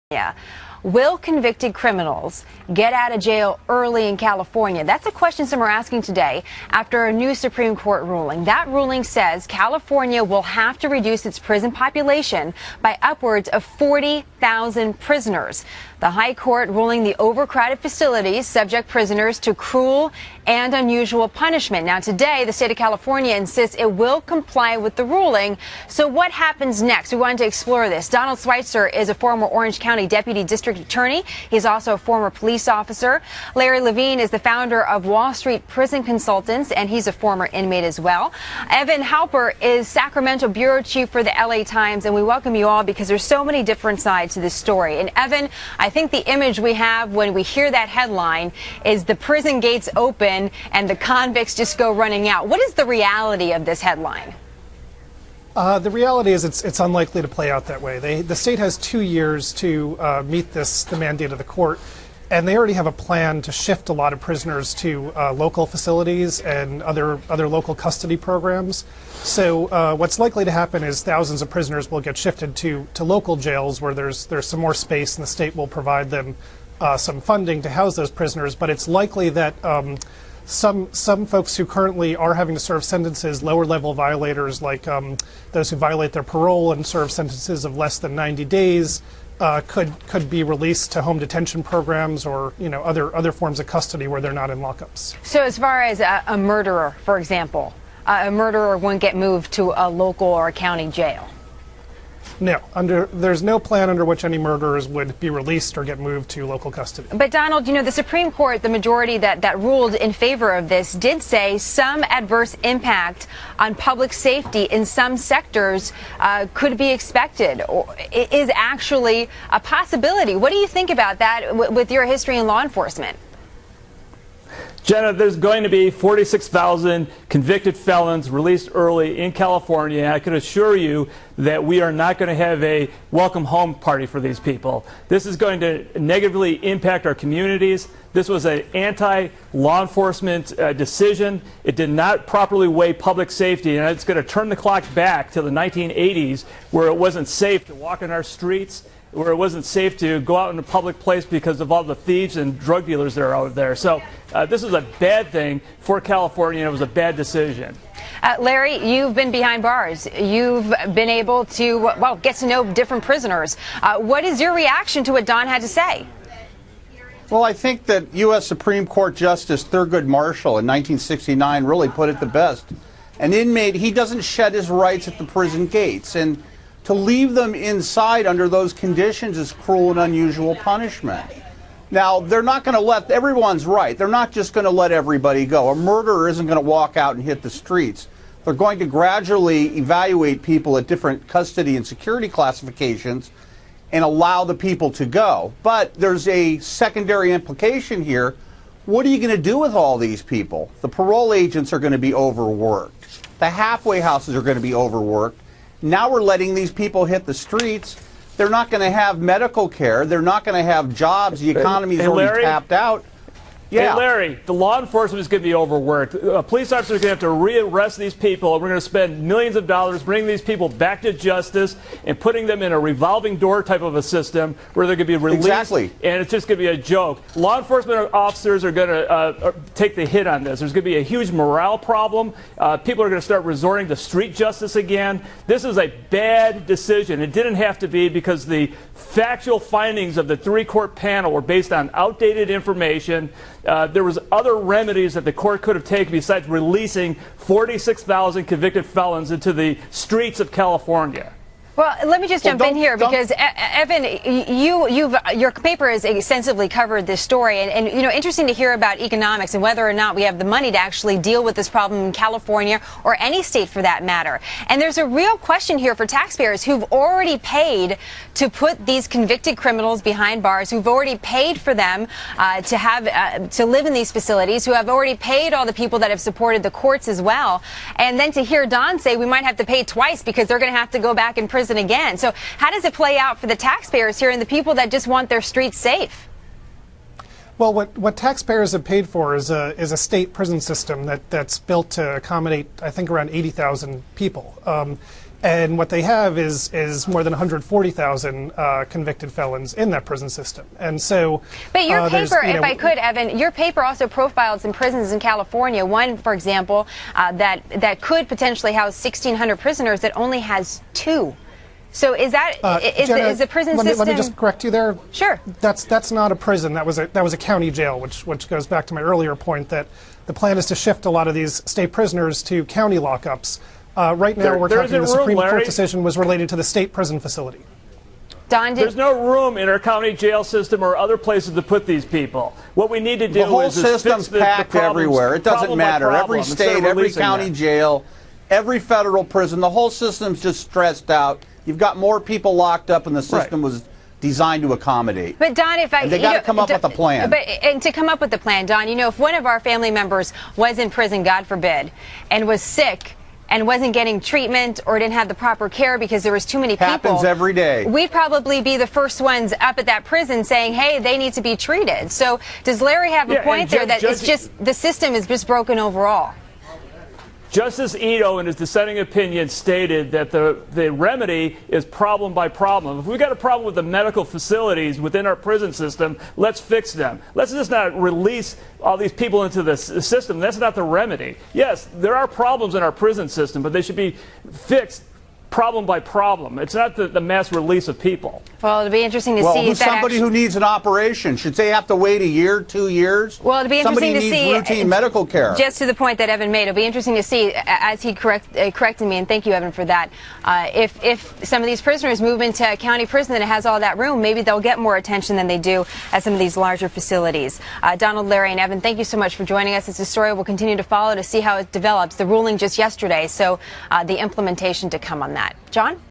Yeah. Will convicted criminals get out of jail early in California? That's a question some are asking today after a new Supreme Court ruling. That ruling says California will have to reduce its prison population by upwards of 40,000 prisoners. The High Court ruling the overcrowded facilities subject prisoners to cruel and unusual punishment. Now, today, the state of California insists it will comply with the ruling. So what happens next? We wanted to explore this. Donald Schweitzer is a former Orange County Deputy District Attorney. He's also a former police officer. Larry Levine is the founder of Wall Street Prison Consultants, and he's a former inmate as well. Evan Halper is Sacramento Bureau Chief for the LA Times, and we welcome you all because there's so many different sides to this story. And Evan, I think the image we have when we hear that headline is the prison gates open and the convicts just go running out. What is the reality of this headline? The reality is it's unlikely to play out that way. The state has 2 years to meet the mandate of the court, and they already have a plan to shift a lot of prisoners to local facilities and other local custody programs. So what's likely to happen is thousands of prisoners will get shifted to local jails where there's some more space, and the state will provide them some funding to house those prisoners. But it's likely that some folks who currently are having to serve sentences, lower level violators like those who violate their parole and serve sentences of less than 90 days, could be released to home detention programs or other forms of custody where they're not in lockups. So as far as a murderer, for example, a murderer won't get moved to a local or a county jail? No, there's no plan under which any murderers would be released or get moved to local custody. But Donald, the Supreme Court, the majority that ruled in favor of this, did say some adverse impact on public safety in some sectors could be expected or is actually a possibility. What do you think about that with your history in law enforcement? Jenna, there's going to be 46,000 convicted felons released early in California. And I can assure you that we are not going to have a welcome home party for these people. This is going to negatively impact our communities. This was an anti-law enforcement decision. It did not properly weigh public safety, and it's going to turn the clock back to the 1980s where it wasn't safe to walk in our streets, where it wasn't safe to go out in a public place because of all the thieves and drug dealers that are out there. So this is a bad thing for California, and it was a bad decision. Larry, you've been behind bars. You've been able to, get to know different prisoners. What is your reaction to what Don had to say? Well, I think that U.S. Supreme Court Justice Thurgood Marshall in 1969 really put it the best. An inmate, he doesn't shed his rights at the prison gates, and to leave them inside under those conditions is cruel and unusual punishment. Now, they're not going to let, everyone's right, they're not just going to let everybody go. A murderer isn't going to walk out and hit the streets. They're going to gradually evaluate people at different custody and security classifications and allow the people to go. But there's a secondary implication here. What are you going to do with all these people? The parole agents are going to be overworked. The halfway houses are going to be overworked. Now we're letting these people hit the streets. They're not going to have medical care. They're not going to have jobs. The economy's already tapped out. Yeah. Hey, Larry, the law enforcement is going to be overworked. Police officers are going to have to rearrest these people. We're going to spend millions of dollars bringing these people back to justice and putting them in a revolving door type of a system where they're going to be released. Exactly. And it's just going to be a joke. Law enforcement officers are going to take the hit on this. There's going to be a huge morale problem. People are going to start resorting to street justice again. This is a bad decision. It didn't have to be because the factual findings of the three-court panel were based on outdated information. There was other remedies that the court could have taken besides releasing 46,000 convicted felons into the streets of California. Well, let me just jump in here because, Evan, your paper has extensively covered this story, and interesting to hear about economics and whether or not we have the money to actually deal with this problem in California or any state for that matter. And there's a real question here for taxpayers who've already paid to put these convicted criminals behind bars, who've already paid for them to live in these facilities, who have already paid all the people that have supported the courts as well. And then to hear Don say we might have to pay twice because they're going to have to go back in prison again. So how does it play out for the taxpayers here and the people that just want their streets safe? Well, what taxpayers have paid for is a state prison system that's built to accommodate, I think, around 80,000 people. And what they have is more than 140,000 convicted felons in that prison system. And so, but your paper, you know, if I could, Evan, your paper also profiled some prisons in California. One, for example, that could potentially house 1,600 prisoners that only has 2. So is that Jenna, is the prison system? Let me just correct you there. Sure. That's not a prison. That was a county jail, which goes back to my earlier point that the plan is to shift a lot of these state prisoners to county lockups. Right now, we're talking the Supreme Court decision was related to the state prison facility. Don, there's no room in our county jail system or other places to put these people. What we need to do the whole is system's packed everywhere. It doesn't matter. Every state, every county jail, every federal prison, the whole system's just stressed out. You've got more people locked up, and the system was designed to accommodate. But Don, if they got to come up with a plan. And to come up with a plan, Don, you know, if one of our family members was in prison, God forbid, and was sick and wasn't getting treatment or didn't have the proper care because there was too many people. Happens every day. We'd probably be the first ones up at that prison saying, hey, they need to be treated. So does Larry have a point there that it's just the system is just broken overall? Justice Ito, in his dissenting opinion, stated that the remedy is problem by problem. If we've got a problem with the medical facilities within our prison system, let's fix them. Let's just not release all these people into the system. That's not the remedy. Yes, there are problems in our prison system, but they should be fixed problem by problem. It's not the mass release of people. Well, it'll be interesting to see if that somebody who needs an operation, should they have to wait a year, 2 years? Well, it'll be interesting to see. Somebody needs routine medical care. Just to the point that Evan made, it'll be interesting to see, as he corrected me, and thank you, Evan, for that, if some of these prisoners move into a county prison and it has all that room, maybe they'll get more attention than they do at some of these larger facilities. Donald, Larry, and Evan, thank you so much for joining us. It's a story we'll continue to follow to see how it develops. The ruling just yesterday, so the implementation to come on that. John?